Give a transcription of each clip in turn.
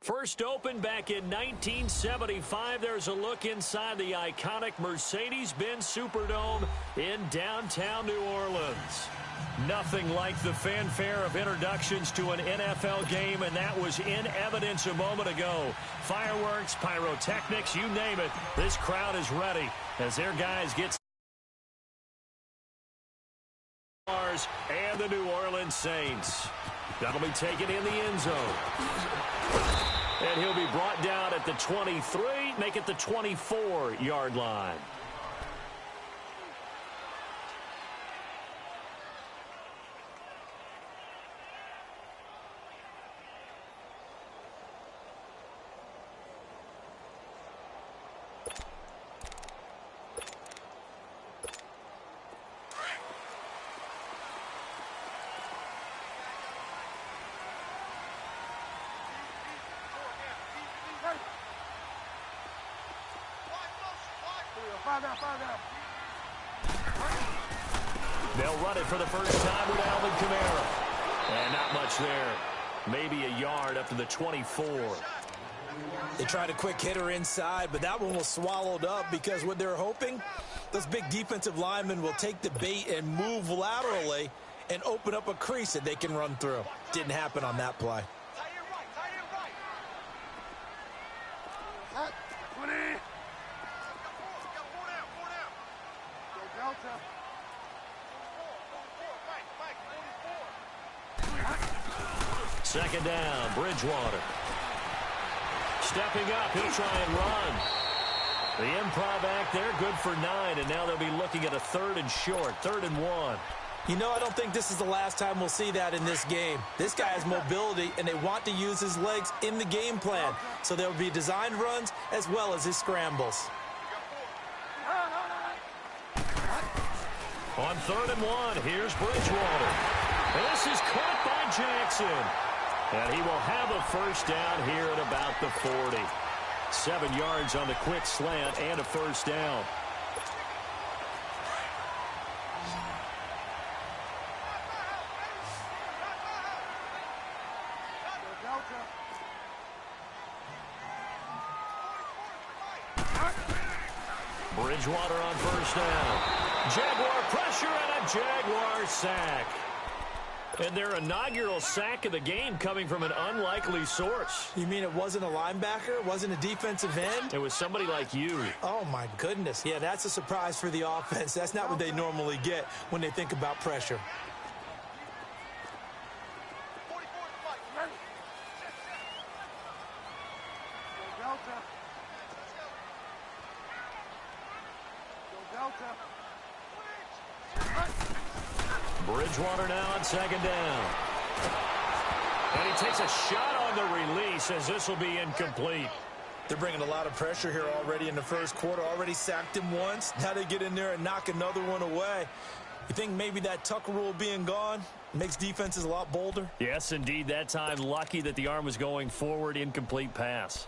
First opened back in 1975, there's a look inside the iconic Mercedes-Benz Superdome in downtown New Orleans. Nothing like the fanfare of introductions to an NFL game, and that was in evidence a moment ago. Fireworks, pyrotechnics, you name it. This crowd is ready as their guys get and the New Orleans Saints. That'll be taken in the end zone. And he'll be brought down at the 23, make it the 24-yard line. They'll run it for the first time with Alvin Kamara. And not much there. Maybe a yard up to the 24. They tried a quick hitter inside, but that one was swallowed up because what they're hoping, those big defensive linemen will take the bait and move laterally and open up a crease that they can run through. Didn't happen on that play. Second down, Bridgewater. Stepping up, he'll try and run. The improv act there, good for 9, and now they'll be looking at a 3rd and short, 3rd and 1. You know, I don't think this is the last time we'll see that in this game. This guy has mobility, and they want to use his legs in the game plan. So there will be designed runs as well as his scrambles. On 3rd and 1, here's Bridgewater. This is caught by Jackson. And he will have a first down here at about the 40. 7 yards on the quick slant and a first down. Bridgewater on first down. Jaguar pressure and a Jaguar sack. And their inaugural sack of the game coming from an unlikely source. You mean it wasn't a linebacker? It wasn't a defensive end? It was somebody like you. Oh, my goodness. Yeah, that's a surprise for the offense. That's not what they normally get when they think about pressure. Bridgewater now on second down. And he takes a shot on the release as this will be incomplete. They're bringing a lot of pressure here already in the first quarter. Already sacked him once. Now they get in there and knock another one away. You think maybe that Tucker rule being gone makes defenses a lot bolder? Yes, indeed. That time, lucky that the arm was going forward. Incomplete pass.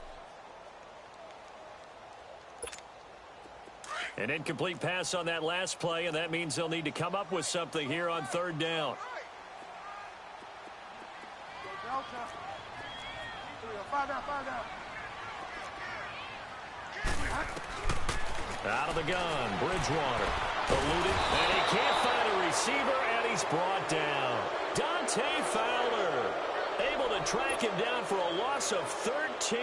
An incomplete pass on that last play, and that means they'll need to come up with something here on 3rd down. Out of the gun, Bridgewater. Eluded, and he can't find a receiver, and he's brought down. Dante Fowler able to track him down for a loss of 13,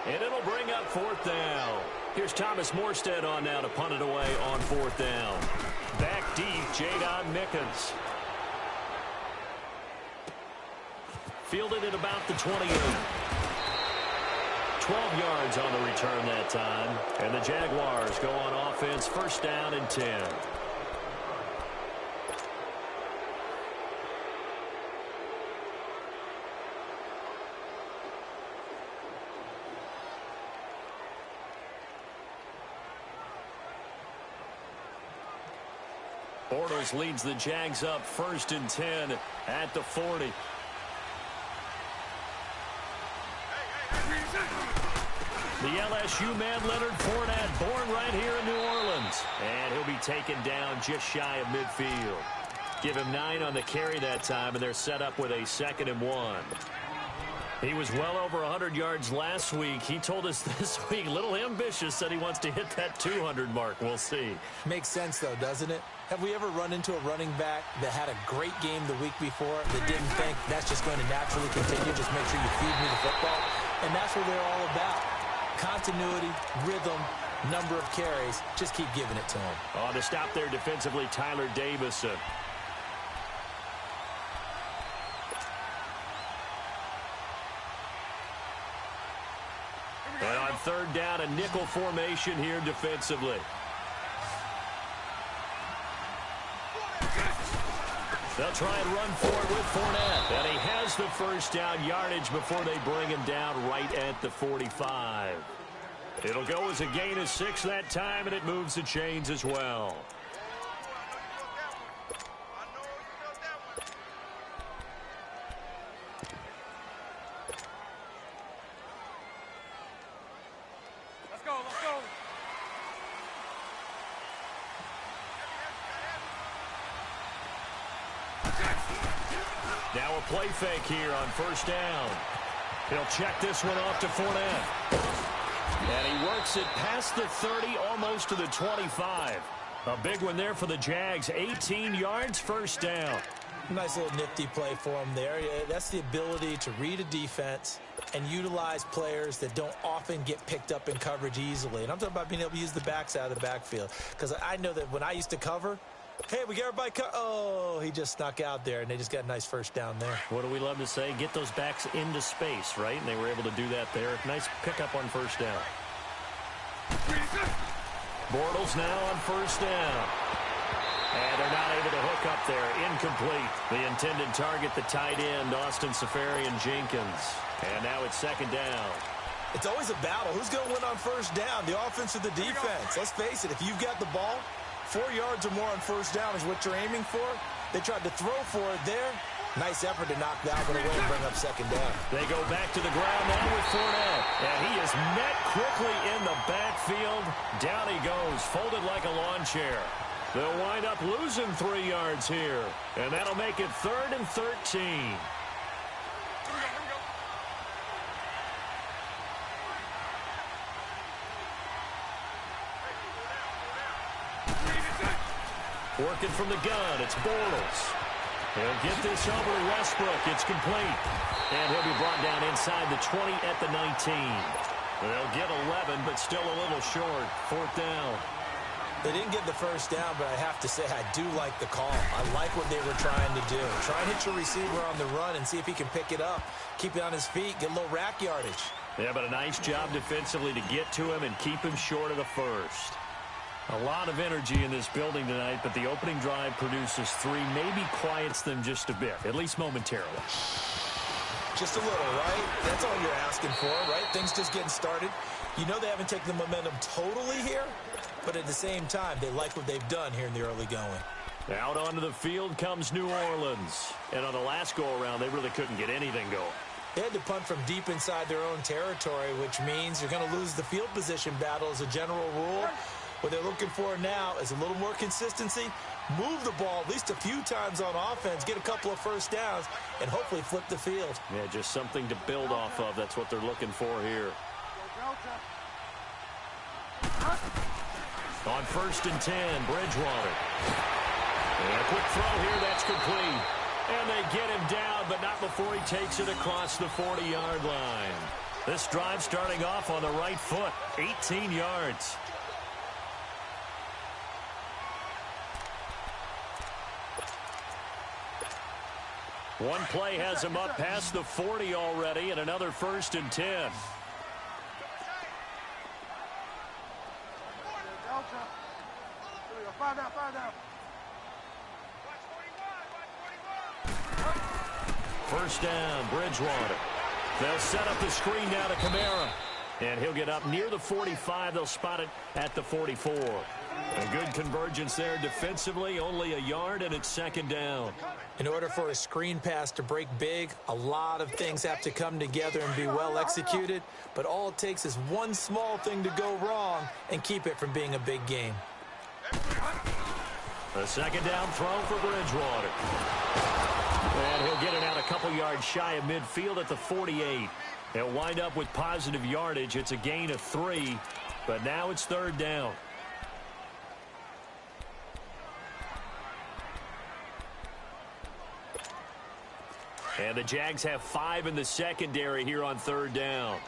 and it'll bring up 4th down. Here's Thomas Morstead on now to punt it away on 4th down. Back deep, Jadon Mickens. Fielded at about the 28. 12 yards on the return that time. And the Jaguars go on offense, first down and 10. Bortles leads the Jags up 1st and 10 at the 40. The LSU man, Leonard Fournette, born right here in New Orleans. And he'll be taken down just shy of midfield. Give him 9 on the carry that time, and they're set up with a 2nd and 1. He was well over 100 yards last week. He told us this week, a little ambitious, said he wants to hit that 200 mark. We'll see. Makes sense, though, doesn't it? Have we ever run into a running back that had a great game the week before that didn't think that's just going to naturally continue? Just make sure you feed me the football. And that's what they're all about. Continuity, rhythm, number of carries. Just keep giving it to him. To stop there defensively, Tyler Davison. And on 3rd down, a nickel formation here defensively. They'll try and run for it with Fournette. And he has the 1st down yardage before they bring him down right at the 45. It'll go as a gain of 6 that time, and it moves the chains as well. Now a play fake here on 1st down. He'll check this one off to Fournette. And he works it past the 30, almost to the 25. A big one there for the Jags. 18 yards, 1st down. Nice little nifty play for him there. That's the ability to read a defense and utilize players that don't often get picked up in coverage easily. And I'm talking about being able to use the backs out of the backfield. Because I know that when I used to cover, hey, we got everybody oh, he just snuck out there, and they just got a nice 1st down there. What do we love to say? Get those backs into space, right? And they were able to do that there. Nice pickup on 1st down. Bortles now on 1st down. And they're not able to hook up there. Incomplete. The intended target, the tight end, Austin Seferian-Jenkins. And now it's 2nd down. It's always a battle. Who's going to win on 1st down, the offense or the defense? Let's face it, if you've got the ball, 4 yards or more on 1st down is what you're aiming for. They tried to throw for it there. Nice effort to knock that one away and bring up 2nd down. They go back to the ground now with Fournette. And he is met quickly in the backfield. Down he goes, folded like a lawn chair. They'll wind up losing 3 yards here. And that'll make it 3rd and 13. Working from the gun, it's Bortles. He'll get this over to Westbrook. It's complete. And he'll be brought down inside the 20 at the 19. They'll get 11, but still a little short. 4th down. They didn't get the 1st down, but I have to say I do like the call. I like what they were trying to do. Try and hit your receiver on the run and see if he can pick it up. Keep it on his feet, get a little rack yardage. Yeah, but a nice job defensively to get to him and keep him short of the 1st. A lot of energy in this building tonight, but the opening drive produces 3, maybe quiets them just a bit, at least momentarily. Just a little, right? That's all you're asking for, right? Things just getting started. You know they haven't taken the momentum totally here, but at the same time, they like what they've done here in the early going. Out onto the field comes New Orleans. And on the last go-around, they really couldn't get anything going. They had to punt from deep inside their own territory, which means you're going to lose the field position battle as a general rule. What they're looking for now is a little more consistency, move the ball at least a few times on offense, get a couple of 1st downs, and hopefully flip the field. Yeah, just something to build off of. That's what they're looking for here. On 1st and 10, Bridgewater. And a quick throw here, that's complete. And they get him down, but not before he takes it across the 40-yard line. This drive starting off on the right foot, 18 yards. One play has him up past the 40 already, and another 1st and 10. First down, Bridgewater. They'll set up the screen now to Kamara. And he'll get up near the 45. They'll spot it at the 44. A good convergence there defensively, only a yard, and it's 2nd down. In order for a screen pass to break big, a lot of things have to come together and be well executed. But all it takes is one small thing to go wrong and keep it from being a big game. A second down throw for Bridgewater. And he'll get it out a couple yards shy of midfield at the 48. He'll wind up with positive yardage. It's a gain of 3, but now it's third down. And the Jags have 5 in the secondary here on third down.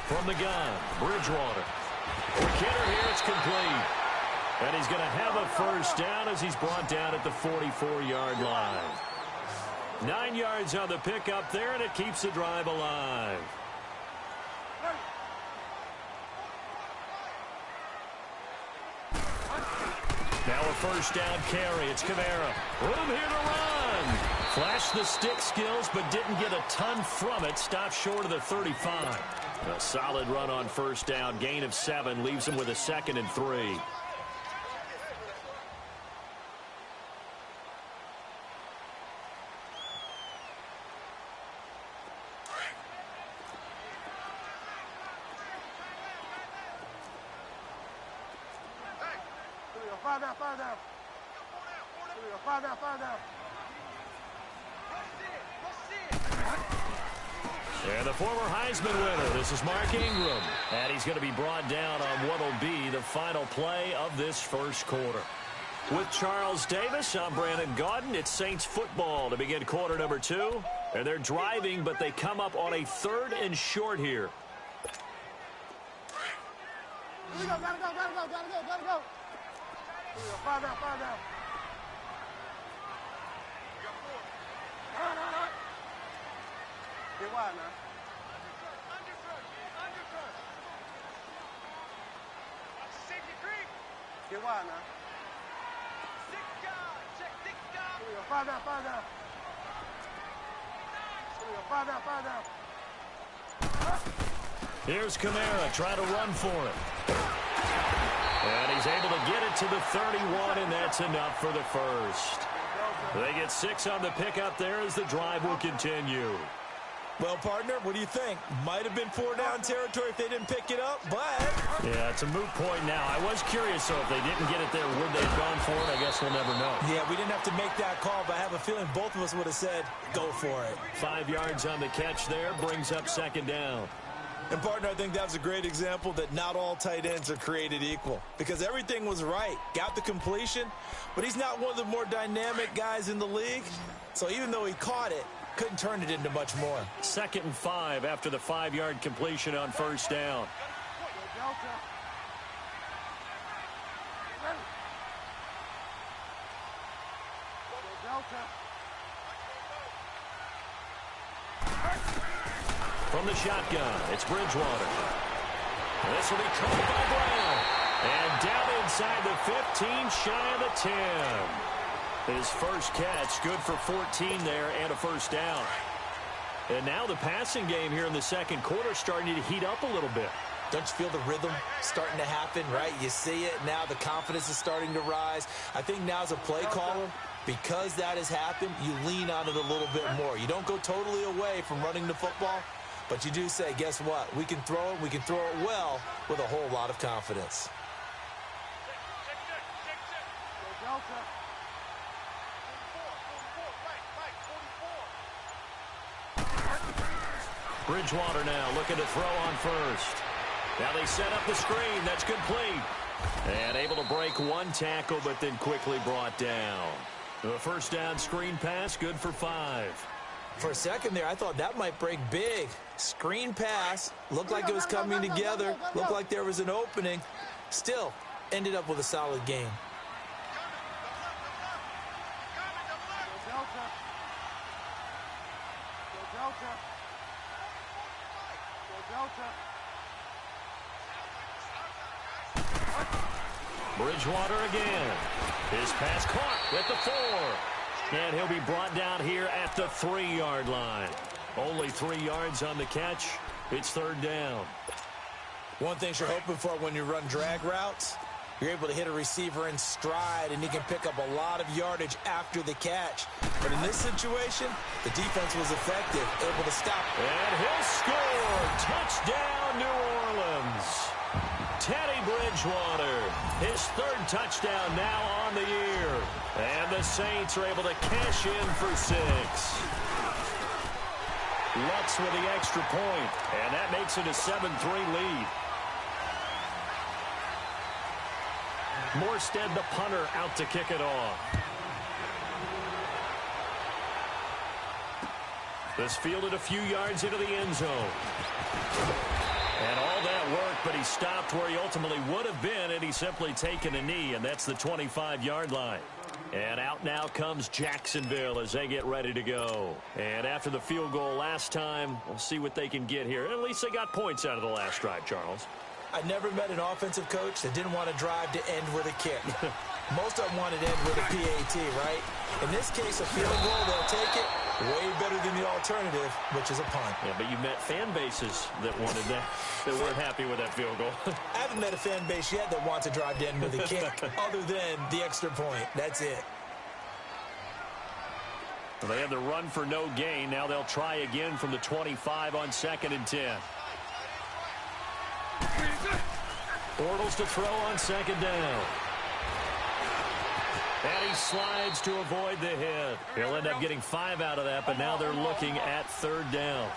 From the gun, Bridgewater. For Kidder here, it's complete. And he's going to have a first down as he's brought down at the 44-yard line. 9 yards on the pickup there, and it keeps the drive alive. Now a first down carry. It's Kamara. Room here to run. Flashed the stick skills, but didn't get a ton from it. Stopped short of the 35. A solid run on first down. Gain of 7 leaves him with a 2nd and 3. And the former Heisman winner, this is Mark Ingram. And he's going to be brought down on what will be the final play of this first quarter. With Charles Davis, I'm Brandon Gaudin. It's Saints football to begin quarter number 2. And they're driving, but they come up on a 3rd and short here. Gotta go. Fire down. Get wide now. Get wide now. Fire down. Here's Kamara trying to run for it. And he's able to get it to the 31, and that's enough for the first. They get 6 on the pickup there as the drive will continue. Well, partner, what do you think? Might have been 4-down territory if they didn't pick it up, but... Yeah, it's a moot point now. I was curious, though, if they didn't get it there, would they have gone for it? I guess we'll never know. Yeah, we didn't have to make that call, but I have a feeling both of us would have said, go for it. 5 yards on the catch there, brings up second down. And, partner, I think that's a great example that not all tight ends are created equal. Because everything was right. Got the completion, but he's not one of the more dynamic guys in the league. So even though he caught it, couldn't turn it into much more. 2nd and 5 after the 5-yard completion on first down. From the shotgun, it's Bridgewater. This will be caught by Brown. And down inside the 15, shy of the 10. His first catch, good for 14 there and a first down. And now the passing game here in the second quarter starting to heat up a little bit. Don't you feel the rhythm starting to happen, right? You see it now, the confidence is starting to rise. I think now as a play caller, because that has happened, you lean on it a little bit more. You don't go totally away from running the football, but you do say, guess what? We can throw it, we can throw it well with a whole lot of confidence. Bridgewater now looking to throw on first. Now they set up the screen. That's complete. And able to break one tackle, but then quickly brought down. The first down screen pass, good for 5. For a second there, I thought that might break big. Screen pass, looked like it was coming together, looked like there was an opening. Still, ended up with a solid game. Bridgewater again. His pass caught at the 4. And he'll be brought down here at the 3-yard line. Only 3 yards on the catch. It's third down. One thing you're hoping for when you run drag routes, You're able to hit a receiver in stride, and he can pick up a lot of yardage after the catch. But in this situation, the defense was effective, able to stop. And he'll score. Touchdown, New Orleans. Teddy Bridgewater, his third touchdown now on the year. And the Saints are able to cash in for 6. Lutz with the extra point, and that makes it a 7-3 lead. Morstead, the punter, out to kick it off. This fielded a few yards into the end zone. And all that work, but he stopped where he ultimately would have been, and he's simply taken a knee, and that's the 25-yard line. And out now comes Jacksonville as they get ready to go. And after the field goal last time, we'll see what they can get here. At least they got points out of the last drive, Charles. I never met an offensive coach that didn't want to drive to end with a kick. Most of them wanted to end with a PAT, right? In this case, a field goal, they'll take it. Way better than the alternative, which is a punt. Yeah, but you met fan bases that wanted that, that weren't happy with that field goal. I haven't met a fan base yet that wants to drive to end with a kick other than the extra point. That's it. Well, they had the run for no gain. Now they'll try again from the 25 on 2nd and 10. Bortles to throw on 2nd down. And he slides to avoid the hit. He'll end up getting 5 out of that, but now they're looking at 3rd down.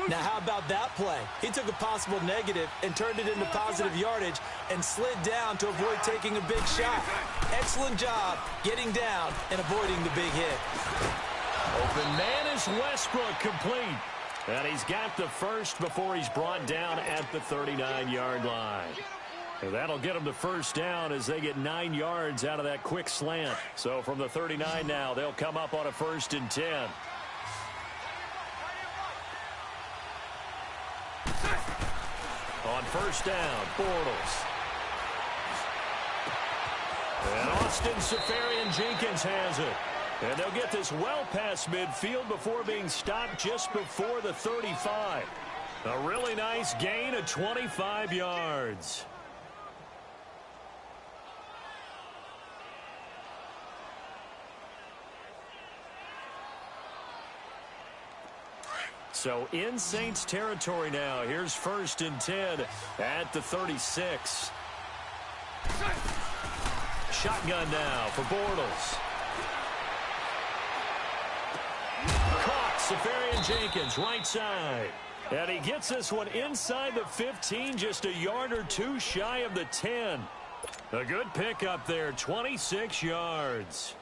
Now, how about that play? He took a possible negative and turned it into positive yardage and slid down to avoid taking a big shot. Excellent job getting down and avoiding the big hit. Open man is Westbrook, complete. And he's got the first before he's brought down at the 39-yard line. And that'll get them to 1st down as they get 9 yards out of that quick slant. So from the 39 now, they'll come up on a 1st and 10. On 1st down, Bortles. And Austin Seferian-Jenkins has it. And they'll get this well past midfield before being stopped just before the 35. A really nice gain of 25 yards. So in Saints territory now. Here's 1st and 10 at the 36. Shotgun now for Bortles. Caught Seferian-Jenkins right side. And he gets this one inside the 15, just a yard or 2 shy of the 10. A good pickup there, 26 yards.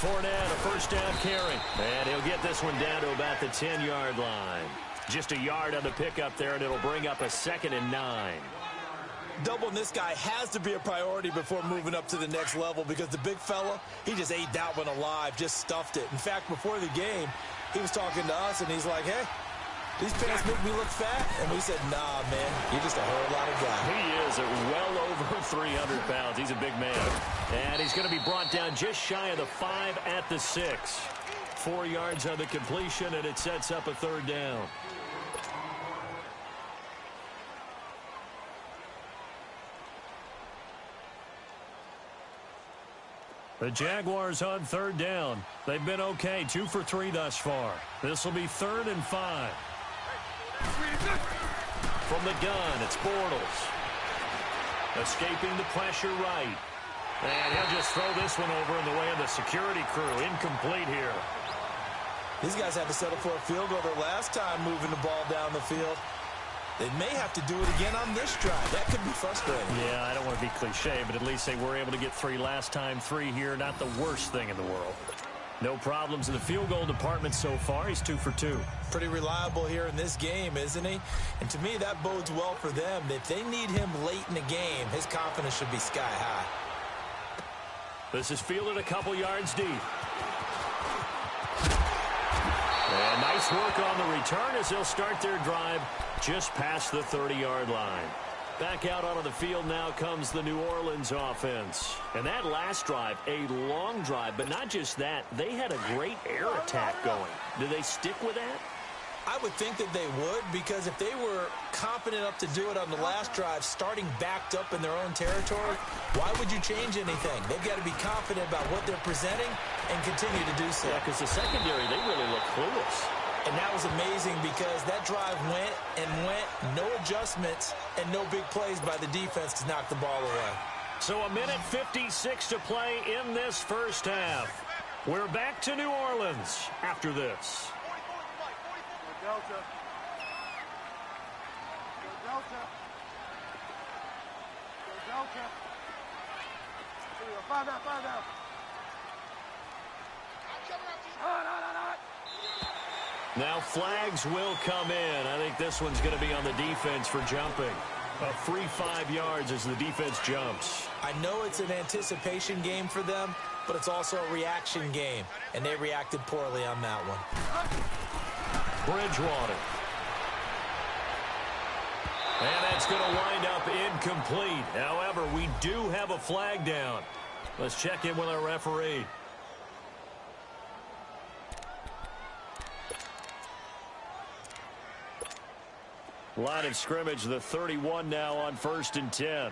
Fournette, a 1st down carry. And he'll get this one down to about the 10-yard line. Just a yard on the pickup there, and it'll bring up a 2nd and 9. Doubling this guy has to be a priority before moving up to the next level because the big fella, he just ate that one alive, just stuffed it. In fact, before the game, he was talking to us, and he's like, hey, these pants make me look fat. And we said, nah, man, you're just a whole lot of guy. He is at well over 300 pounds. He's a big man. And he's going to be brought down just shy of the 5 at the 6. 4 yards on the completion, and it sets up a 3rd down. The Jaguars on 3rd down. They've been okay, 2 for 3 thus far. This will be 3rd and 5. From the gun, it's Bortles. Escaping the pressure right. And he'll just throw this one over in the way of the security crew. Incomplete here. These guys had to settle for a field goal their last time moving the ball down the field. They may have to do it again on this drive. That could be frustrating. Yeah, I don't want to be cliche, but at least they were able to get 3 last time. 3 here, not the worst thing in the world. No problems in the field goal department so far. He's 2 for 2. Pretty reliable here in this game, isn't he? And to me, that bodes well for them. If they need him late in the game, his confidence should be sky high. This is fielded a couple yards deep. And nice work on the return as they'll start their drive just past the 30-yard line. Back out onto the field now comes the New Orleans offense. And that last drive, a long drive, but not just that. They had a great air attack going. Do they stick with that? I would think that they would, because if they were confident enough to do it on the last drive, starting backed up in their own territory, why would you change anything? They've got to be confident about what they're presenting and continue to do so. Yeah, because the secondary, they really look clueless. And that was amazing because that drive went and went, no adjustments, and no big plays by the defense to knock the ball away. So a minute 56 to play in this first half. We're back to New Orleans after this. Delta. Go Delta. Go Delta. Find out. Now flags will come in. I think this one's going to be on the defense for jumping. A free 5 yards as the defense jumps. I know it's an anticipation game for them, but it's also a reaction game, and they reacted poorly on that one. Bridgewater. And that's going to wind up incomplete. However, we do have a flag down. Let's check in with our referee. Line of scrimmage, the 31 now on 1st and 10.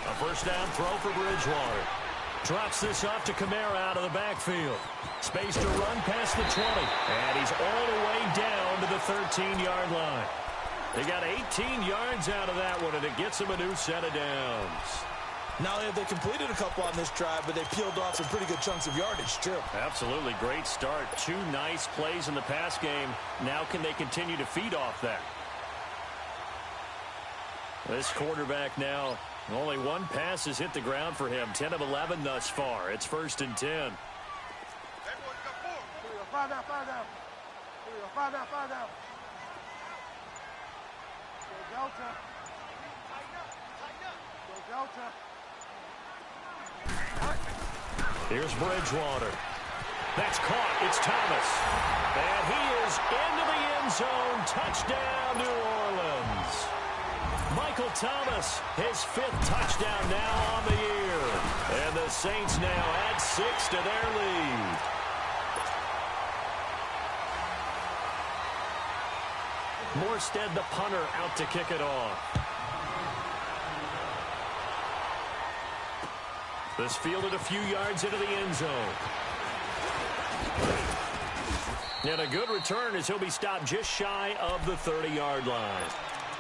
A first down throw for Bridgewater. Drops this off to Kamara out of the backfield. Space to run past the 20. And he's all the way down to the 13-yard line. They got 18 yards out of that one, and it gets them a new set of downs. Not only have they completed a couple on this drive, but they peeled off some pretty good chunks of yardage, too. Absolutely. Great start. 2 nice plays in the pass game. Now can they continue to feed off that? This quarterback now, only 1 pass has hit the ground for him. 10 of 11 thus far. It's 1st and 10. Find out. Go Delta. Here's Bridgewater. That's caught. It's Thomas. And he is into the end zone. Touchdown, New Orleans. Michael Thomas, his 5th touchdown now on the year. And the Saints now add 6 to their lead. Morstead, the punter, out to kick it off. This fielded a few yards into the end zone. And a good return as he'll be stopped just shy of the 30-yard line.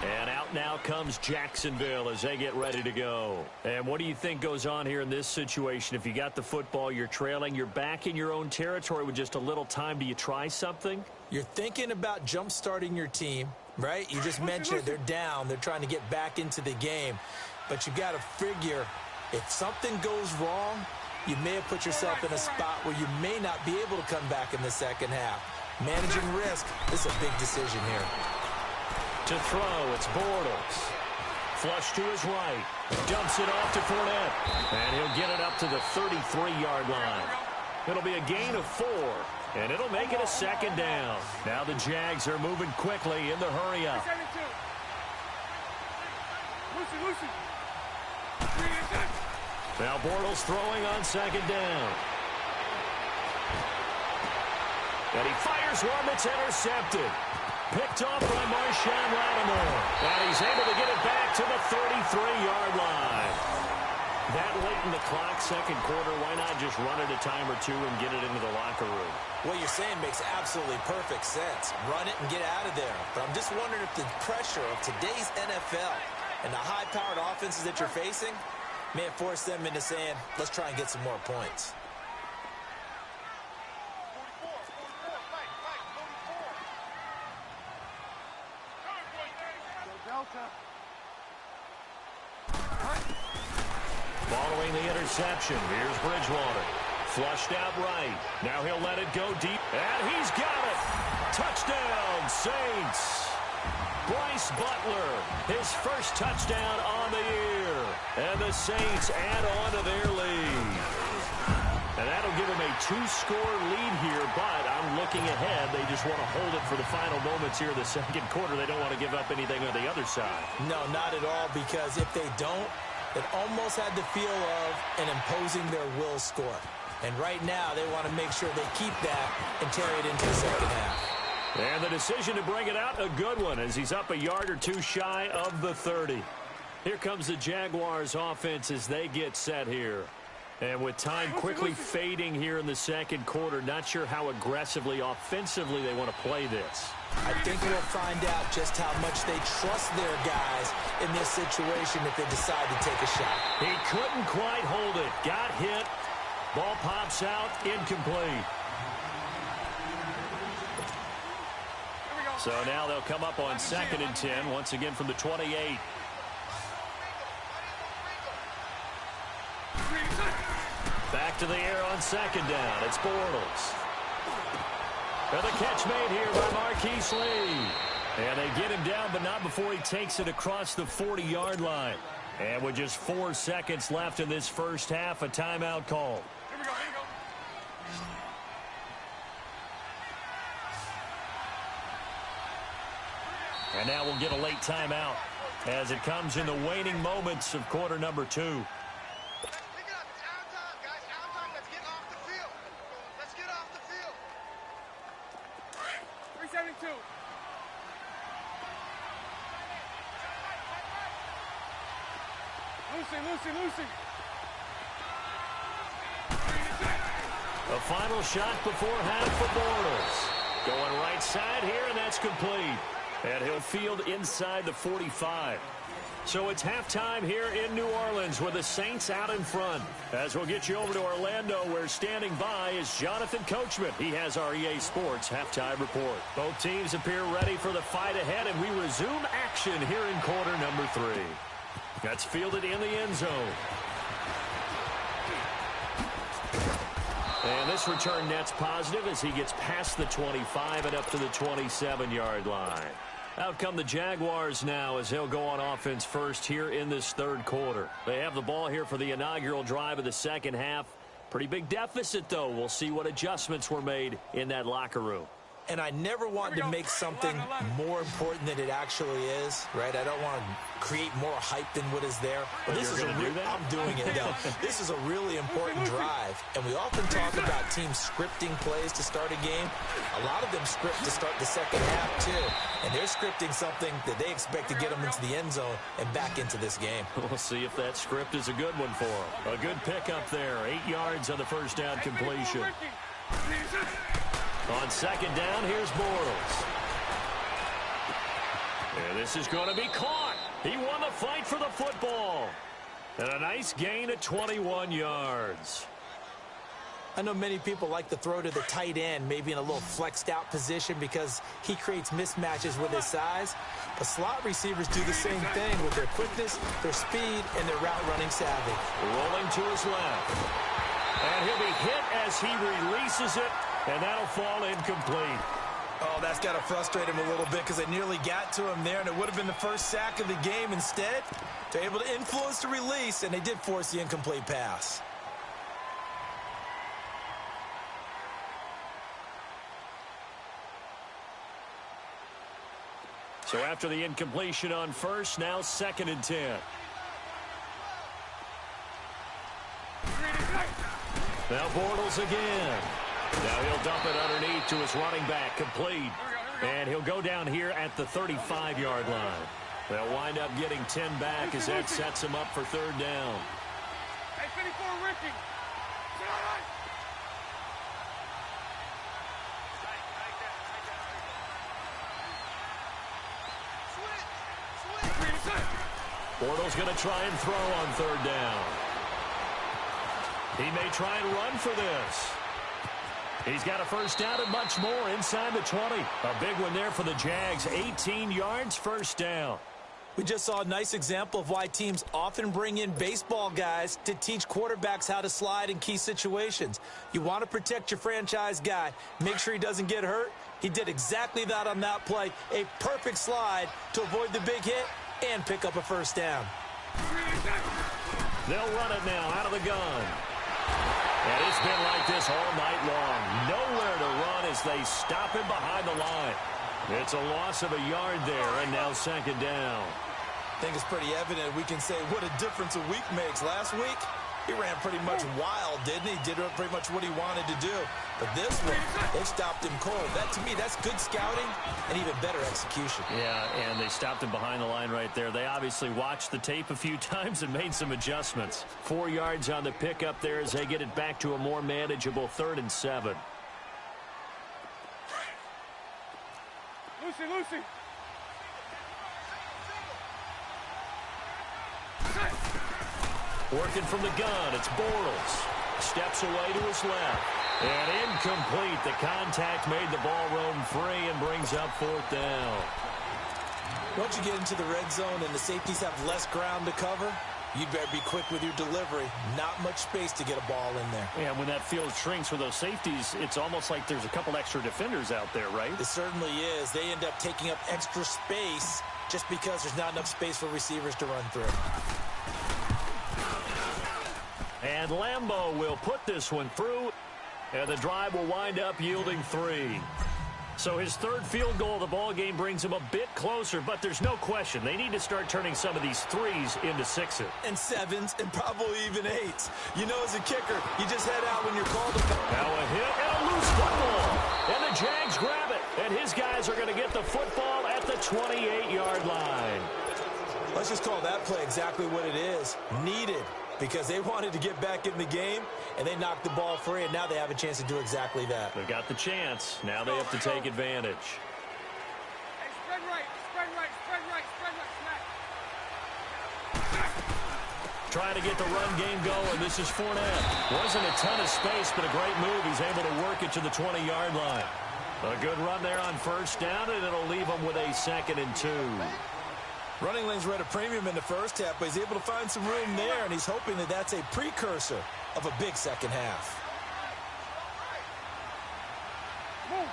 And out now comes Jacksonville as they get ready to go. And what do you think goes on here in this situation? If you got the football, you're trailing, you're back in your own territory with just a little time. Do you try something? You're thinking about jump-starting your team, right? You just mentioned it. They're down. They're trying to get back into the game. But you got to figure, if something goes wrong, you may have put yourself in a spot where you may not be able to come back in the second half. Managing risk, this is a big decision here. To throw, it's Bortles. Flush to his right. Dumps it off to Fournette. And he'll get it up to the 33-yard line. It'll be a gain of 4. And it'll make it a 2nd down. Now the Jags are moving quickly in the hurry-up. Now Bortles throwing on 2nd down. And he fires one that's intercepted. Picked off by Marshawn Lattimore. And he's able to get it back to the 33-yard line. That late in the clock, 2nd quarter, why not just run it a time or 2 and get it into the locker room? What you're saying makes absolutely perfect sense. Run it and get out of there. But I'm just wondering if the pressure of today's NFL and the high-powered offenses that you're facing may have forced them into saying, let's try and get some more points. Following the interception, here's Bridgewater. Flushed out right. Now he'll let it go deep. And he's got it. Touchdown, Saints. Bryce Butler, his first touchdown on the year. And the Saints add on to their lead. And that'll give them a 2-score lead here, but I'm looking ahead. They just want to hold it for the final moments here in the second quarter. They don't want to give up anything on the other side. No, not at all, because if they don't, it almost had the feel of an imposing their will score. And right now, they want to make sure they keep that and carry it into the second half. And the decision to bring it out, a good one, as he's up a yard or two shy of the 30. Here comes the Jaguars offense as they get set here. And with time quickly fading here in the second quarter, not sure how aggressively, offensively they want to play this. I think we'll find out just how much they trust their guys in this situation if they decide to take a shot. He couldn't quite hold it. Got hit. Ball pops out, incomplete. So now they'll come up on 2nd and 10, once again from the 28. Back to the air on 2nd down. It's Bortles. And the catch made here by Marquise Lee. And they get him down, but not before he takes it across the 40-yard line. And with just 4 seconds left in this first half, a timeout call. And now we'll get a late timeout as it comes in the waning moments of quarter number 2. 372. Lucy. A final shot before half for Bortles. Going right side here, and that's complete. And he'll field inside the 45. So it's halftime here in New Orleans with the Saints out in front. As we'll get you over to Orlando, where standing by is Jonathan Coachman. He has our EA Sports halftime report. Both teams appear ready for the fight ahead, and we resume action here in quarter number 3. That's fielded in the end zone. And this return net's positive as he gets past the 25 and up to the 27-yard line. Out come the Jaguars now as they'll go on offense first here in this third quarter. They have the ball here for the inaugural drive of the second half. Pretty big deficit, though. We'll see what adjustments were made in that locker room. And I never want to make something more important than it actually is, right? I don't want to create more hype than what is there. But this is I'm doing it, though. This is a really important drive. And we often talk about teams scripting plays to start a game. A lot of them script to start the second half, too. And they're scripting something that they expect to get them into the end zone and back into this game. We'll see if that script is a good one for them. A good pickup there. 8 yards on the first down completion. On second down, here's Bortles. And this is going to be caught. He won the fight for the football. And a nice gain of 21 yards. I know many people like to throw to the tight end, maybe in a little flexed out position because he creates mismatches with his size. But slot receivers do the same thing with their quickness, their speed, and their route running savvy. Rolling to his left. And he'll be hit as he releases it. And that'll fall incomplete. Oh, that's got to frustrate him a little bit because they nearly got to him there, and it would have been the first sack of the game. Instead, they're able to influence the release, and they did force the incomplete pass. So after the incompletion on first, now 2nd and 10. Now Bortles again. Now he'll dump it underneath to his running back, complete. And he'll go down here at the 35-yard line. They'll wind up getting 10 back as that sets him up for third down. Hey, 54, Ricky. Bortles going to try and throw on third down. He may try and run for this. He's got a first down and much more inside the 20. A big one there for the Jags. 18 yards, first down. We just saw a nice example of why teams often bring in baseball guys to teach quarterbacks how to slide in key situations. You want to protect your franchise guy. Make sure he doesn't get hurt. He did exactly that on that play. A perfect slide to avoid the big hit and pick up a first down. They'll run it now out of the gun. And it's been like this all night long. Nowhere to run as they stop him behind the line. It's a loss of a yard there, and now second down. I think it's pretty evident we can say what a difference a week makes. Last week, he ran pretty much wild, didn't he? Did pretty much what he wanted to do. But this one, they stopped him cold. That, to me, that's good scouting and even better execution. Yeah, and they stopped him behind the line right there. They obviously watched the tape a few times and made some adjustments. 4 yards on the pickup there as they get it back to a more manageable 3rd and 7. Lucy. Working from the gun, it's Bortles. Steps away to his left. And incomplete. The contact made the ball roam free and brings up 4th down. Once you get into the red zone and the safeties have less ground to cover, you'd better be quick with your delivery. Not much space to get a ball in there. Yeah, when that field shrinks with those safeties, it's almost like there's a couple extra defenders out there, right? It certainly is. They end up taking up extra space just because there's not enough space for receivers to run through. And Lambeau will put this one through, and the drive will wind up yielding 3. So his 3rd field goal of the ball game brings him a bit closer, but there's no question they need to start turning some of these 3s into 6s. And 7s, and probably even 8s. You know, as a kicker, you just head out when you're called upon. Now a hit and a loose football. And the Jags grab it, and his guys are going to get the football at the 28-yard line. Let's just call that play exactly what it is. Needed. Because they wanted to get back in the game, and they knocked the ball free, and now they have a chance to do exactly that. They've got the chance. Now they have to take advantage. Hey, spread right. Trying to get the run game going. This is Fournette. Wasn't a ton of space, but a great move. He's able to work it to the 20-yard line. A good run there on 1st down, and it'll leave him with a 2nd and 2. Running lanes were at a premium in the first half, but he's able to find some room there, and he's hoping that that's a precursor of a big second half. Move.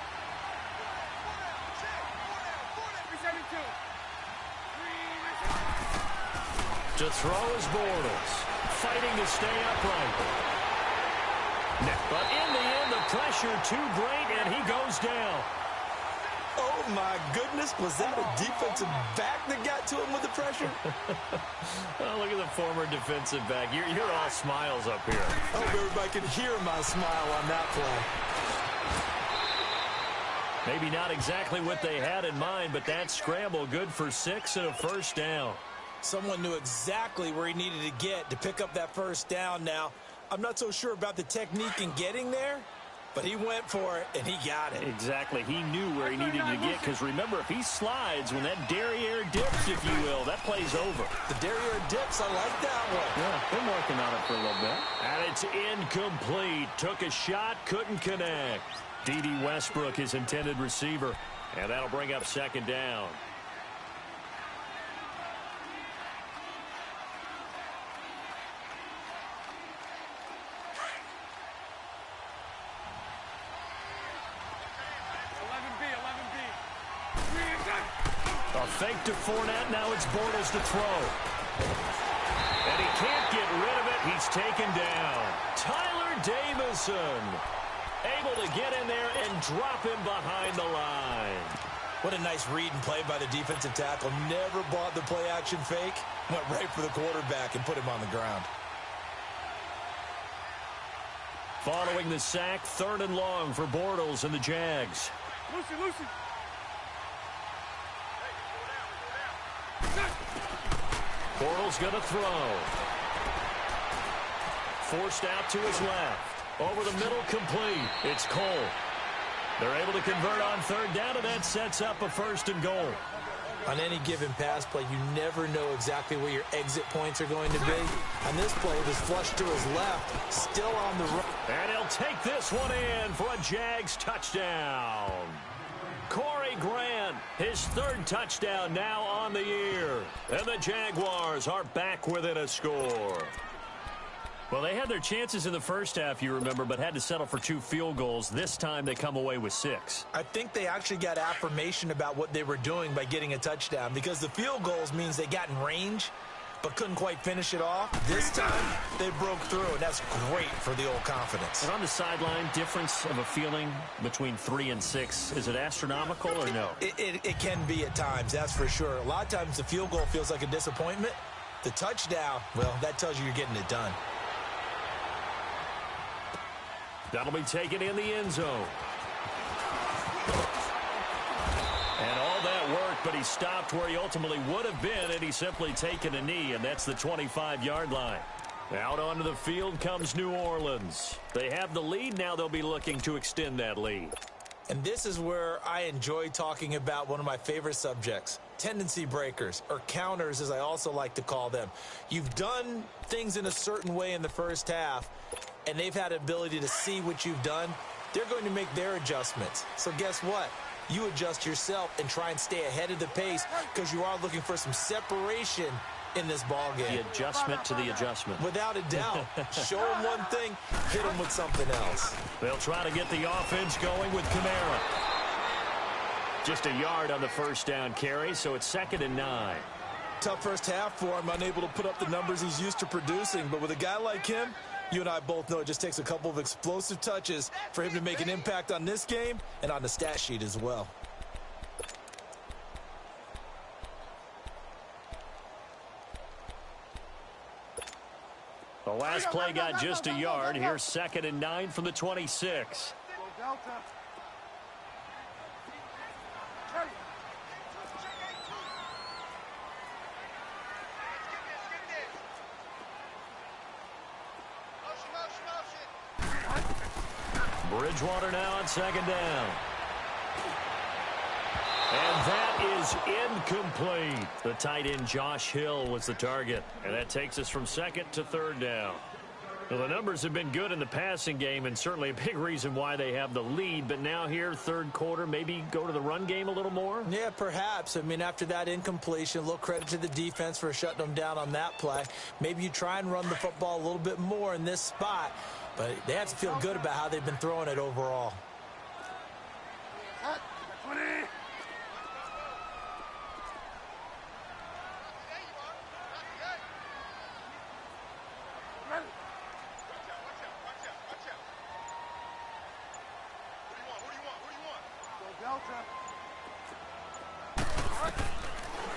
372. To throw is Bortles. Fighting to stay upright. But in the end, the pressure too great, and he goes down. Oh, my goodness. Was that a defensive back that got to him with the pressure? Oh, look at the former defensive back. You're all smiles up here. I hope everybody can hear my smile on that play. Maybe not exactly what they had in mind, but that scramble good for 6 and a 1st down. Someone knew exactly where he needed to get to pick up that 1st down now. I'm not so sure about the technique in getting there, but he went for it, and he got it. Exactly. He knew where he needed to get, because remember, if he slides, when that derriere dips, if you will, that play's over. The derriere dips, I like that one. Yeah, been working on it for a little bit. And it's incomplete. Took a shot, couldn't connect. D.D. Westbrook, his intended receiver, and that'll bring up 2nd down. A fake to Fournette. Now it's Bortles to throw. And he can't get rid of it. He's taken down. Tyler Davison able to get in there and drop him behind the line. What a nice read and play by the defensive tackle. Never bought the play-action fake. Went right for the quarterback and put him on the ground. Following the sack, 3rd and long for Bortles and the Jags. Lucy. Bortles going to throw. Forced out to his left. Over the middle, complete. It's Cole. They're able to convert on 3rd down, and that sets up a 1st and goal. On any given pass play, you never know exactly where your exit points are going to be. On this play, it was flushed to his left, still on the run. And he'll take this one in for a Jags touchdown. Corey Grant His third touchdown now on the year. And the Jaguars are back within a score. Well, they had their chances in the first half, you remember, but had to settle for 2 field goals. This time they come away with 6. I think they actually got affirmation about what they were doing by getting a touchdown, because the field goals means they got in range but couldn't quite finish it off. This time they broke through, and that's great for the old confidence. And on the sideline, difference of a feeling between 3 and 6, is it astronomical or no? It can be at times, that's for sure. A lot of times the field goal feels like a disappointment. The touchdown, well, that tells you you're getting it done. That'll be taken in the end zone. And all that work, but he stopped where he ultimately would have been had he simply taken a knee, and that's the 25-yard line. Out onto the field comes New Orleans. They have the lead. Now they'll be looking to extend that lead. And this is where I enjoy talking about one of my favorite subjects, tendency breakers, or counters as I also like to call them. You've done things in a certain way in the first half, and they've had the ability to see what you've done. They're going to make their adjustments. So guess what? You adjust yourself and try and stay ahead of the pace, because you are looking for some separation in this ball game. The adjustment to the adjustment. Without a doubt. Show them one thing, hit them with something else. They'll try to get the offense going with Kamara. Just a yard on the first down carry, so it's 2nd and 9. Tough first half for him, unable to put up the numbers he's used to producing. But with a guy like him, you and I both know it just takes a couple of explosive touches for him to make an impact on this game and on the stat sheet as well. The last play got just a yard. Here's 2nd and 9 from the 26. Bridgewater now on 2nd down. And that is incomplete. The tight end Josh Hill was the target. And that takes us from 2nd to 3rd down. Well, the numbers have been good in the passing game, and certainly a big reason why they have the lead. But now here, 3rd quarter, maybe go to the run game a little more? Yeah, perhaps. I mean, after that incompletion, a little credit to the defense for shutting them down on that play. Maybe you try and run the football a little bit more in this spot. But they have to feel good about how they've been throwing it overall.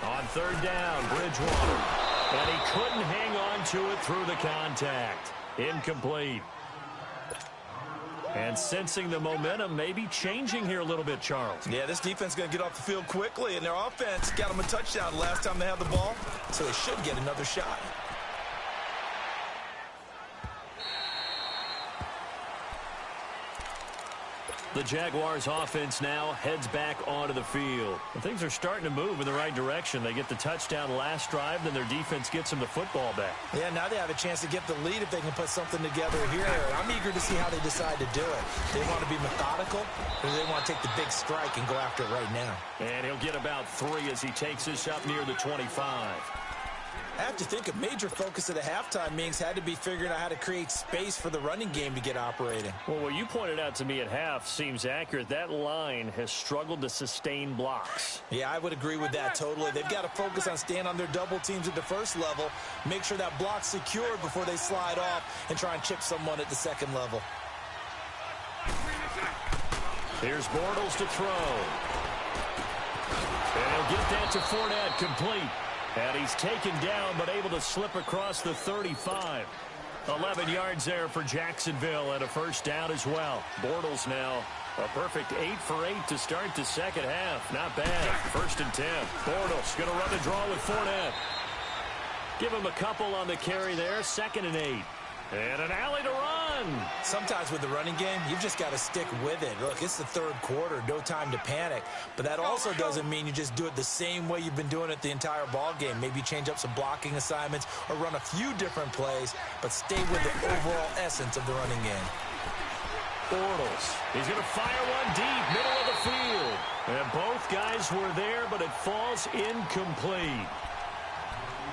On 3rd down, Bridgewater. And he couldn't hang on to it through the contact. Incomplete. And sensing the momentum, maybe changing here a little bit, Charles. Yeah, this defense is going to get off the field quickly, and their offense got them a touchdown last time they had the ball, so they should get another shot. The Jaguars offense now heads back onto the field. And things are starting to move in the right direction. They get the touchdown last drive, then their defense gets them the football back. Yeah, now they have a chance to get the lead if they can put something together here. I'm eager to see how they decide to do it. They want to be methodical, or they want to take the big strike and go after it right now. And he'll get about 3 as he takes this up near the 25. I have to think a major focus of the halftime meetings had to be figuring out how to create space for the running game to get operating. Well, what you pointed out to me at half seems accurate. That line has struggled to sustain blocks. Yeah, I would agree with that totally. They've got to focus on staying on their double teams at the first level, make sure that block's secured before they slide off and try and chip someone at the second level. Here's Bortles to throw. And he'll get that to Fournette, complete. And he's taken down, but able to slip across the 35. 11 yards there for Jacksonville, and a first down as well. Bortles now a perfect 8 for 8 to start the second half. Not bad. 1st and 10. Bortles going to run the draw with Fournette. Give him a couple on the carry there. 2nd and 8. And an alley to run. Sometimes with the running game, you've just got to stick with it. Look, it's the 3rd quarter, no time to panic. But that also doesn't mean you just do it the same way you've been doing it the entire ball game. Maybe change up some blocking assignments or run a few different plays, but stay with the overall essence of the running game. Bortles. He's going to fire one deep, middle of the field. And both guys were there but it falls incomplete.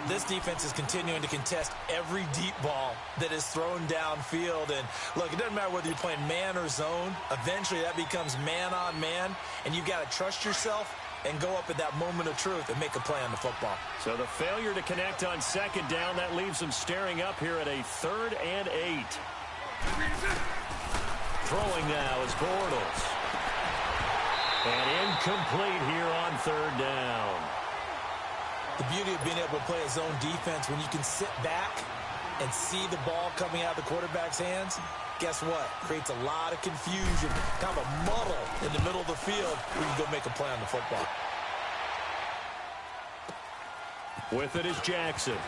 This defense is continuing to contest every deep ball that is thrown downfield. And, look, it doesn't matter whether you're playing man or zone. Eventually, that becomes man-on-man, and you've got to trust yourself and go up at that moment of truth and make a play on the football. So the failure to connect on second down, that leaves them staring up here at a 3rd and 8. Throwing now is Bortles. And incomplete here on 3rd down. The beauty of being able to play a zone defense when you can sit back and see the ball coming out of the quarterback's hands, guess what? Creates a lot of confusion, kind of a muddle in the middle of the field where you can go make a play on the football. With it is Jackson.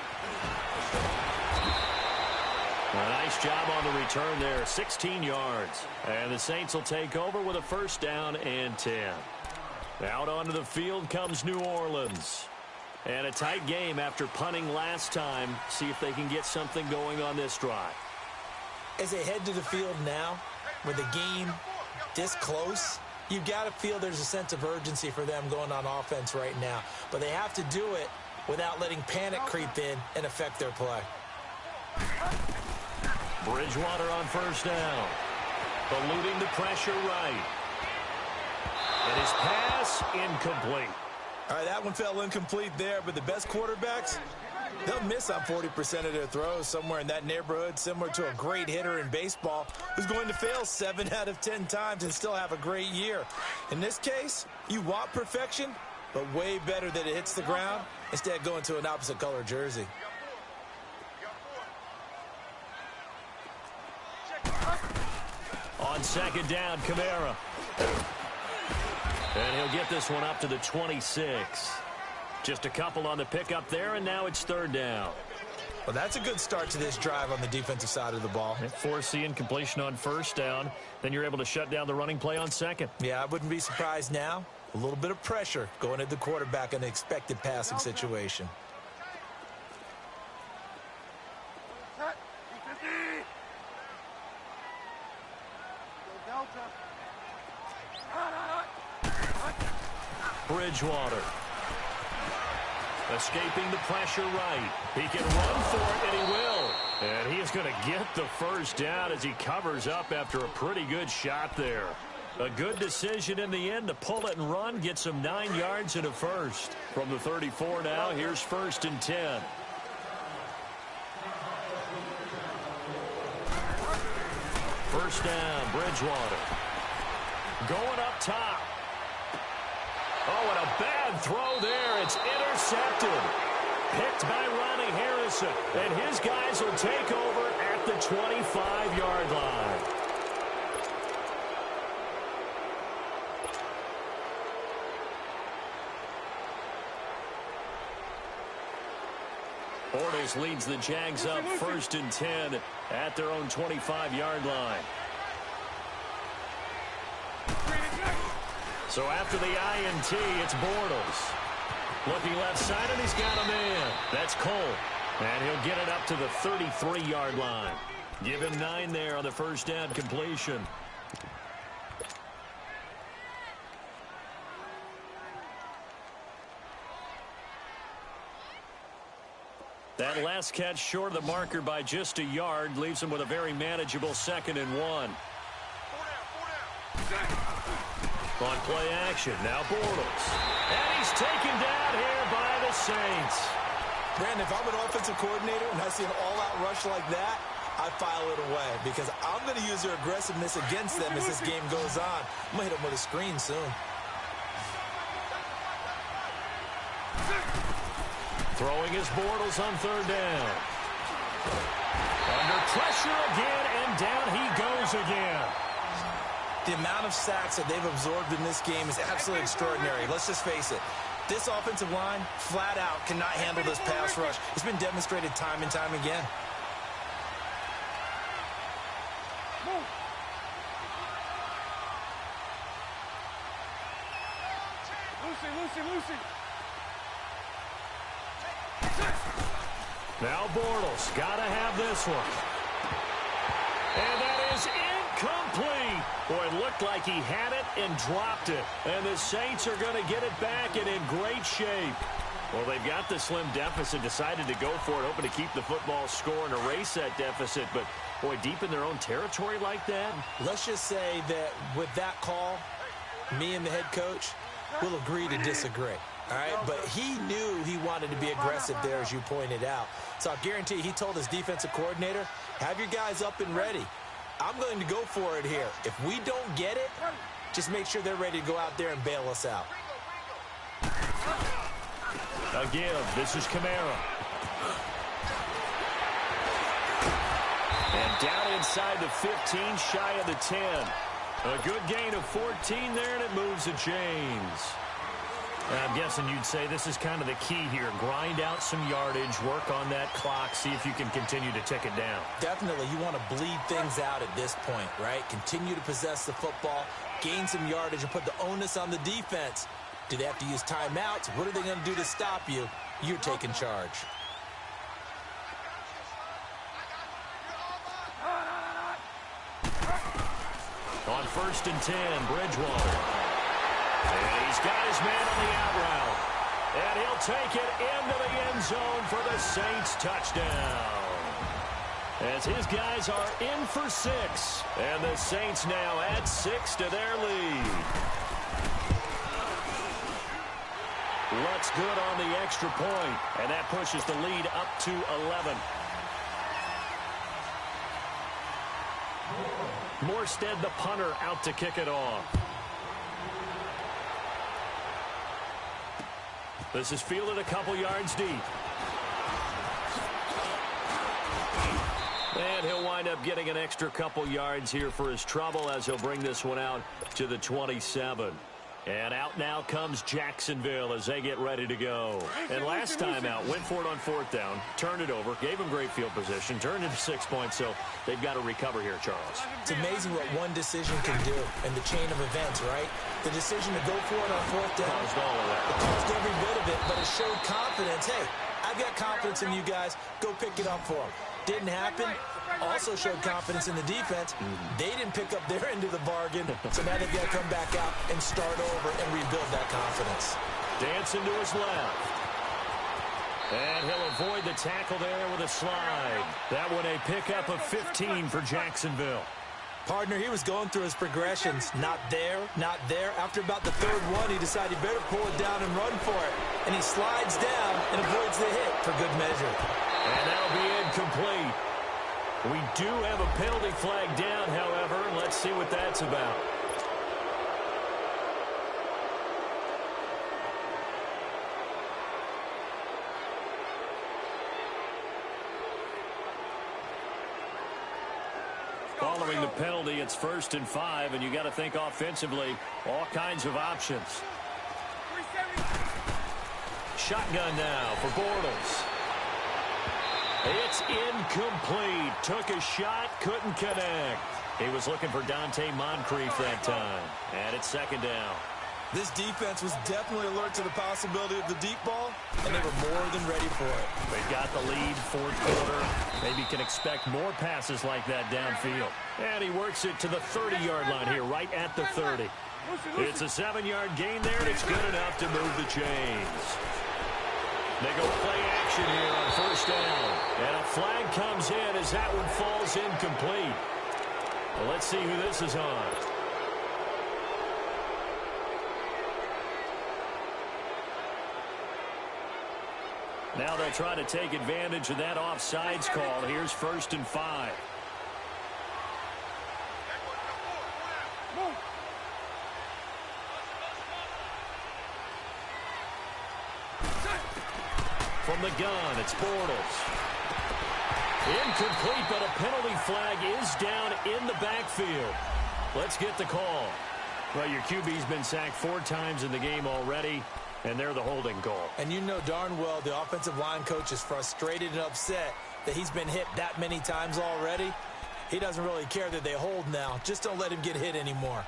A nice job on the return there, 16 yards. And the Saints will take over with a 1st down and 10. Out onto the field comes New Orleans. And a tight game after punting last time. See if they can get something going on this drive. As they head to the field now, with the game this close, you've got to feel there's a sense of urgency for them going on offense right now. But they have to do it without letting panic creep in and affect their play. Bridgewater on 1st down. Eluding the pressure right. And his pass incomplete. All right, that one fell incomplete there, but the best quarterbacks, they'll miss on 40% of their throws, somewhere in that neighborhood, similar to a great hitter in baseball who's going to fail 7 out of 10 times and still have a great year. In this case, you want perfection, but way better that it hits the ground instead of going to an opposite color jersey. On 2nd down, Kamara. And he'll get this one up to the 26. Just a couple on the pickup there, and now it's 3rd down. Well, that's a good start to this drive on the defensive side of the ball. Force the incompletion on 1st down. Then you're able to shut down the running play on 2nd. Yeah, I wouldn't be surprised now. A little bit of pressure going at the quarterback in an expected passing situation. Bridgewater. Escaping the pressure right. He can run for it, and he will. And he is going to get the 1st down as he covers up after a pretty good shot there. A good decision in the end to pull it and run, get some 9 yards and a 1st. From the 34 now, here's 1st and 10. First down, Bridgewater. Going up top. Oh, and a bad throw there. It's intercepted. Picked by Ronnie Harrison. And his guys will take over at the 25-yard line. Bortles leads the Jags up 1st and 10 at their own 25-yard line. So after the INT, it's Bortles. Looking left side, and he's got a man. That's Cole. And he'll get it up to the 33-yard line. Give him 9 there on the 1st down completion. That last catch short of the marker by just a yard leaves him with a very manageable 2nd and 1. On play action, now Bortles. And he's taken down here by the Saints. Brandon, if I'm an offensive coordinator and I see an all-out rush like that, I file it away because I'm going to use their aggressiveness against them as this game goes on. I'm going to hit them with a screen soon. Throwing his Bortles on 3rd down. Under pressure again, and down he goes again. The amount of sacks that they've absorbed in this game is absolutely extraordinary. Let's just face it. This offensive line, flat out, cannot handle this pass rush. It's been demonstrated time and time again. Lucy. Now Bortles, gotta have this one. And that is complete. Boy, it looked like he had it and dropped it. And the Saints are going to get it back and in great shape. Well, they've got the slim deficit, decided to go for it, hoping to keep the football score and erase that deficit. But, boy, deep in their own territory like that. Let's just say that with that call, me and the head coach will agree to disagree. All right, but he knew he wanted to be aggressive there, as you pointed out. So I'll guarantee he told his defensive coordinator, have your guys up and ready. I'm going to go for it here. If we don't get it, just make sure they're ready to go out there and bail us out. Again, this is Kamara. And down inside the 15, shy of the 10. A good gain of 14 there, and it moves the chains. I'm guessing you'd say this is kind of the key here. Grind out some yardage, work on that clock, see if you can continue to tick it down. Definitely, you want to bleed things out at this point, right? Continue to possess the football, gain some yardage, and put the onus on the defense. Do they have to use timeouts? What are they going to do to stop you? You're taking charge. On 1st and 10, Bridgewater. And he's got his man on the out route. And he'll take it into the end zone for the Saints touchdown. As his guys are in for 6. And the Saints now add 6 to their lead. Looks good on the extra point. And that pushes the lead up to 11. Morstead, the punter, out to kick it off. This is fielded a couple yards deep. And he'll wind up getting an extra couple yards here for his trouble as he'll bring this one out to the 27. And out now comes Jacksonville as they get ready to go. And last time out, went for it on 4th down, turned it over, gave him great field position, turned it to 6 points, so they've got to recover here, Charles. It's amazing what one decision can do in the chain of events, right? The decision to go for it on 4th down, Caused all of that. it caused every bit of it, but it showed confidence. Hey, I've got confidence in you guys. Go pick it up for them. Didn't happen. Also showed confidence in the defense. They didn't pick up their end of the bargain, so now they've got to come back out and start over and rebuild that confidence. Dancing to his left. And he'll avoid the tackle there with a slide. That one a pickup of 15 for Jacksonville. Partner, he was going through his progressions. Not there, not there. After about the 3rd one, he decided he better pull it down and run for it. And he slides down and avoids the hit for good measure. And that'll be incomplete. We do have a penalty flag down, however. Let's see what that's about. Following the penalty, it's 1st and 5, and you got to think offensively, all kinds of options. Shotgun now for Bortles. It's incomplete. Took a shot, couldn't connect. He was looking for Dante Moncrief that time. And it's 2nd down. This defense was definitely alert to the possibility of the deep ball, and they were more than ready for it. They've got the lead, 4th quarter. Maybe can expect more passes like that downfield. And he works it to the 30-yard line here, right at the 30. It's a 7-yard gain there, and it's good enough to move the chains. They go play action here on 1st down. And a flag comes in as that one falls incomplete. Well, let's see who this is on. Now they'll try to take advantage of that offsides call. Here's 1st and 5. From the gun, it's Bortles. Incomplete, but a penalty flag is down in the backfield. Let's get the call. Well, your QB's been sacked 4 times in the game already, and they're the holding call. And you know darn well the offensive line coach is frustrated and upset that he's been hit that many times already. He doesn't really care that they hold now. Just don't let him get hit anymore.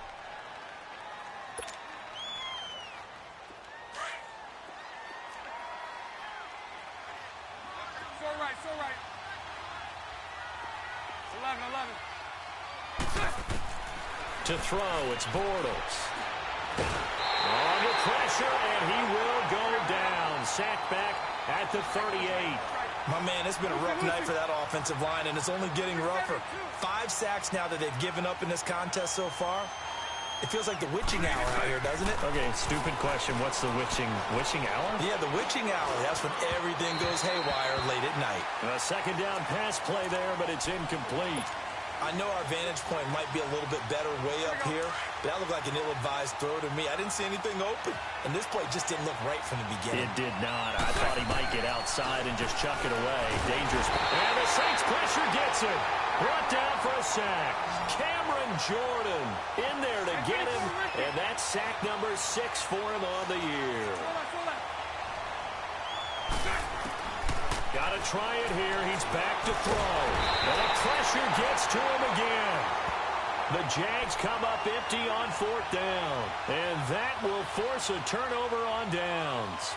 It's all right. It's 11-11. To throw, it's Bortles. Under pressure, and he will go down. Sacked back at the 38. My man, it's been a rough night for that offensive line, and it's only getting rougher. 5 sacks now that they've given up in this contest so far. It feels like the witching hour out here, doesn't it? Okay, stupid question. What's the witching hour? Yeah, the witching hour. That's when everything goes haywire late at night. A second down pass play there, but it's incomplete. I know our vantage point might be a little bit better way up here, but that looked like an ill-advised throw to me. I didn't see anything open, and this play just didn't look right from the beginning. It did not. I thought he might get outside and just chuck it away. Dangerous. And the Saints pressure gets him. Brought down for a sack. Cameron Jordan in there to get him, and that's sack number 6 for him on the year. Got to try it here. He's back to throw. And the pressure gets to him again. The Jags come up empty on 4th down. And that will force a turnover on downs.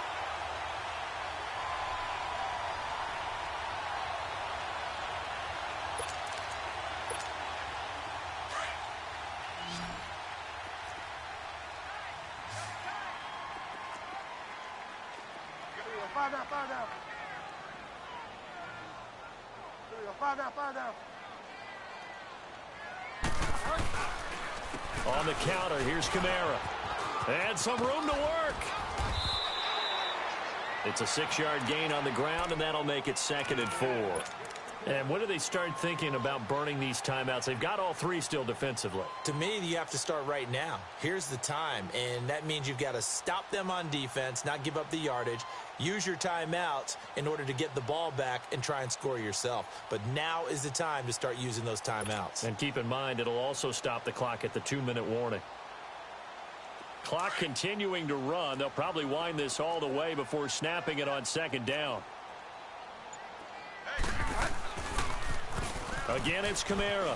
Five down. Five down. On the counter, here's Kamara. And some room to work. It's a 6-yard gain on the ground, and that'll make it 2nd and 4. And when do they start thinking about burning these timeouts? They've got all 3 still defensively. To me, you have to start right now. Here's the time, and that means you've got to stop them on defense, not give up the yardage, use your timeouts in order to get the ball back and try and score yourself. But now is the time to start using those timeouts. And keep in mind, it'll also stop the clock at the 2-minute warning. Clock continuing to run. They'll probably wind this all the way before snapping it on 2nd down. Again, it's Kamara.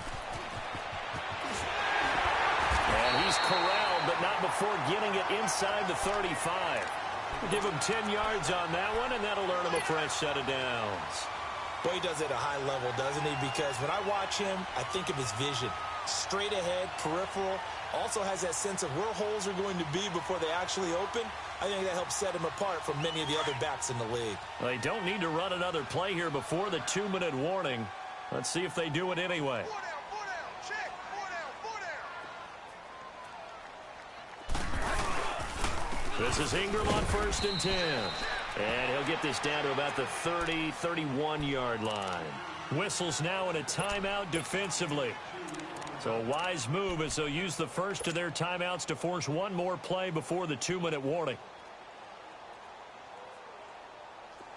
And he's corralled, but not before getting it inside the 35. We'll give him 10 yards on that one, and that'll earn him a fresh set of downs. Boy, he does it at a high level, doesn't he? Because when I watch him, I think of his vision. Straight ahead, peripheral. Also has that sense of where holes are going to be before they actually open. I think that helps set him apart from many of the other backs in the league. Well, they don't need to run another play here before the 2-minute warning. Let's see if they do it anyway. 4 down. Check. 4 down. This is Ingram on 1st and 10. And he'll get this down to about the 30, 31-yard line. Whistles now in a timeout defensively. So a wise move as they'll use the first of their timeouts to force one more play before the 2-minute warning.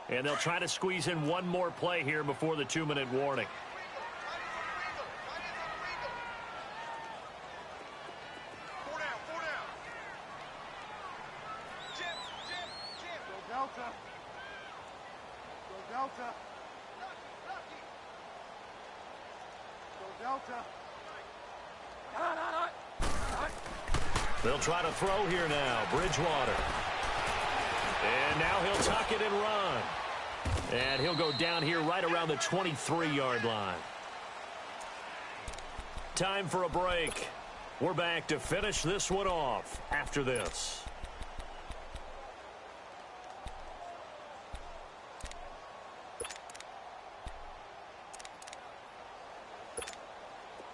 And they'll try to squeeze in one more play here before the 2-minute warning. They'll try to throw here now. Bridgewater. And now he'll tuck it and run. And he'll go down here right around the 23-yard line. Time for a break. We're back to finish this one off after this.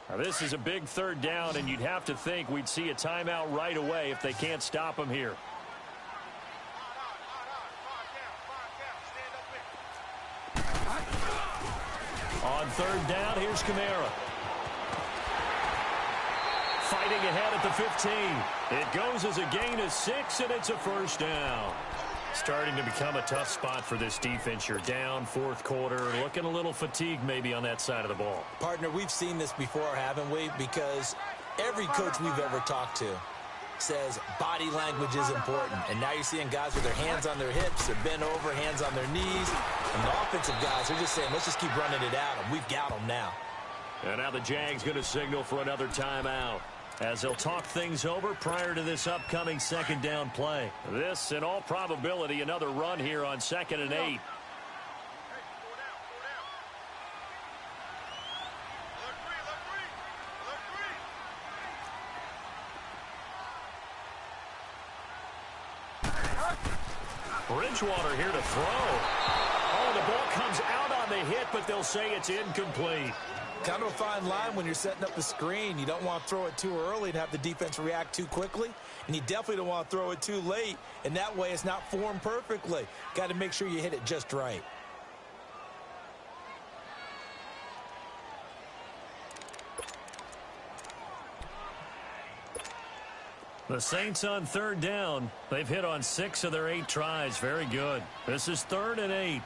Now, this is a big 3rd down, and you'd have to think we'd see a timeout right away if they can't stop him here. On 3rd down, here's Kamara. Fighting ahead at the 15. It goes as a gain of 6, and it's a 1st down. Starting to become a tough spot for this defense. You're down 4th quarter, looking a little fatigued maybe on that side of the ball. Partner, we've seen this before, haven't we? Because every coach we've ever talked to says body language is important. And now you're seeing guys with their hands on their hips, they're bent over, hands on their knees. And the offensive guys are just saying, let's just keep running it at them. We've got them now. And now the Jags going to signal for another timeout, as they'll talk things over prior to this upcoming 2nd down play. This, in all probability, another run here on 2nd and 8. Bridgewater here to throw. Oh, the ball comes out on the hit, but they'll say it's incomplete. Kind of a fine line when you're setting up a screen. You don't want to throw it too early and have the defense react too quickly. And you definitely don't want to throw it too late. And that way it's not formed perfectly. Got to make sure you hit it just right. The Saints on third down. They've hit on 6 of their 8 tries. Very good. This is 3rd and 8.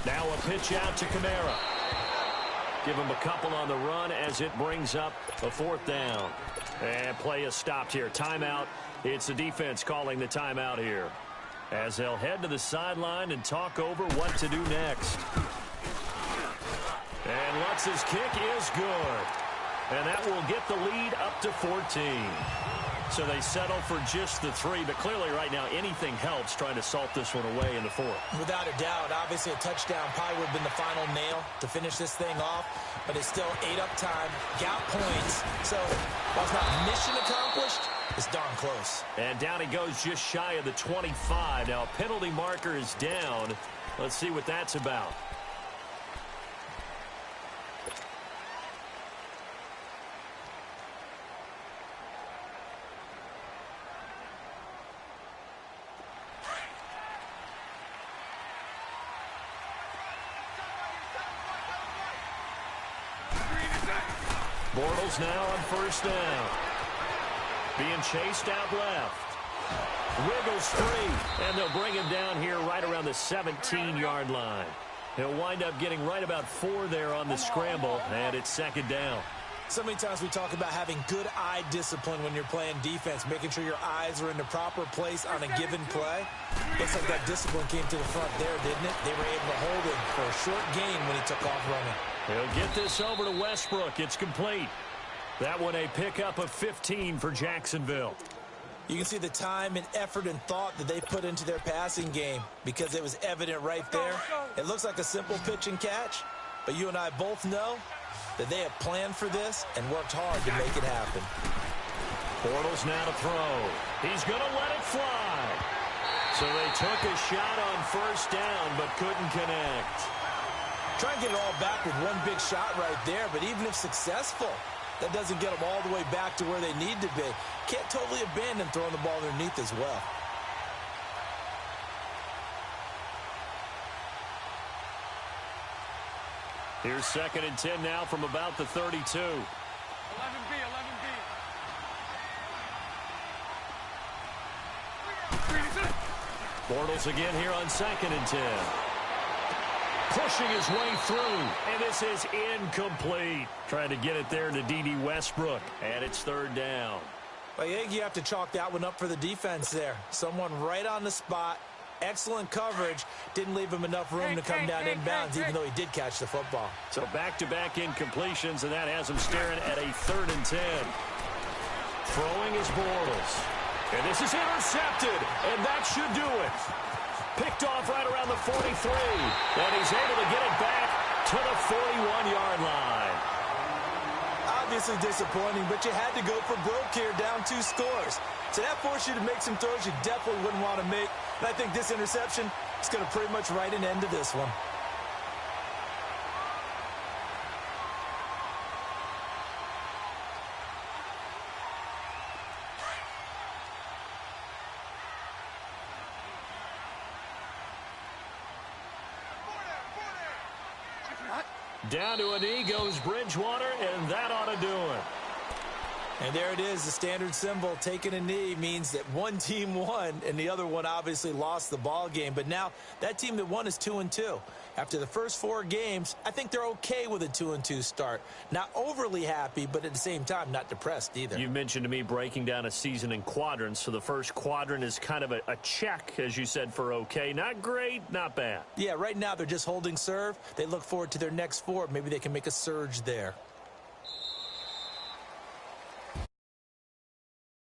Now a pitch out to Kamara. Give him a couple on the run as it brings up a 4th down. And play is stopped here. Timeout. It's the defense calling the timeout here, as they'll head to the sideline and talk over what to do next. And Lutz's kick is good. And that will get the lead up to 14. So they settle for just the 3. But clearly right now anything helps trying to salt this one away in the 4th. Without a doubt, obviously a touchdown probably would have been the final nail to finish this thing off. But it's still 8 up time, got points. So while it's not mission accomplished, it's darn close. And down he goes just shy of the 25. Now a penalty marker is down. Let's see what that's about. Bortles now on 1st down. Being chased out left. Wiggles free, and they'll bring him down here right around the 17-yard line. He'll wind up getting right about 4 there on the scramble, and it's 2nd down. So many times we talk about having good eye discipline when you're playing defense, making sure your eyes are in the proper place on a given play. Looks like that discipline came to the front there, didn't it? They were able to hold him for a short gain when he took off running. He'll get this over to Westbrook. It's complete. That one a pickup of 15 for Jacksonville. You can see the time and effort and thought that they put into their passing game because it was evident right there. It looks like a simple pitch and catch, but you and I both know that they have planned for this and worked hard to make it happen. Bortles now to throw. He's going to let it fly. So they took a shot on 1st down but couldn't connect. Try and get it all back with one big shot right there, but even if successful, that doesn't get them all the way back to where they need to be. Can't totally abandon throwing the ball underneath as well. Here's 2nd and 10 now from about the 32. 11B. Bortles again here on 2nd and 10. Pushing his way through, and this is incomplete. Trying to get it there to D.D. Westbrook, and it's 3rd down. I think you have to chalk that one up for the defense there. Someone right on the spot. Excellent coverage. Didn't leave him enough room to come down inbounds, even though he did catch the football. So back-to-back incompletions, and that has him staring at a 3rd and 10. Throwing is Bortles. And this is intercepted, and that should do it. Picked off right around the 43, and he's able to get it back to the 41-yard line. Obviously disappointing, but you had to go for broke here, down 2 scores. So that forced you to make some throws you definitely wouldn't want to make. And I think this interception is going to pretty much write an end to this one. Down to a knee goes Bridgewater, and that ought to do it. And there it is, the standard symbol. Taking a knee means that one team won, and the other one obviously lost the ball game. But now that team that won is 2-2. After the first 4 games, I think they're okay with a 2-2 start. Not overly happy, but at the same time, not depressed either. You mentioned to me breaking down a season in quadrants. So the first quadrant is kind of a check, as you said, for okay. Not great, not bad. Yeah, right now they're just holding serve. They look forward to their next 4. Maybe they can make a surge there.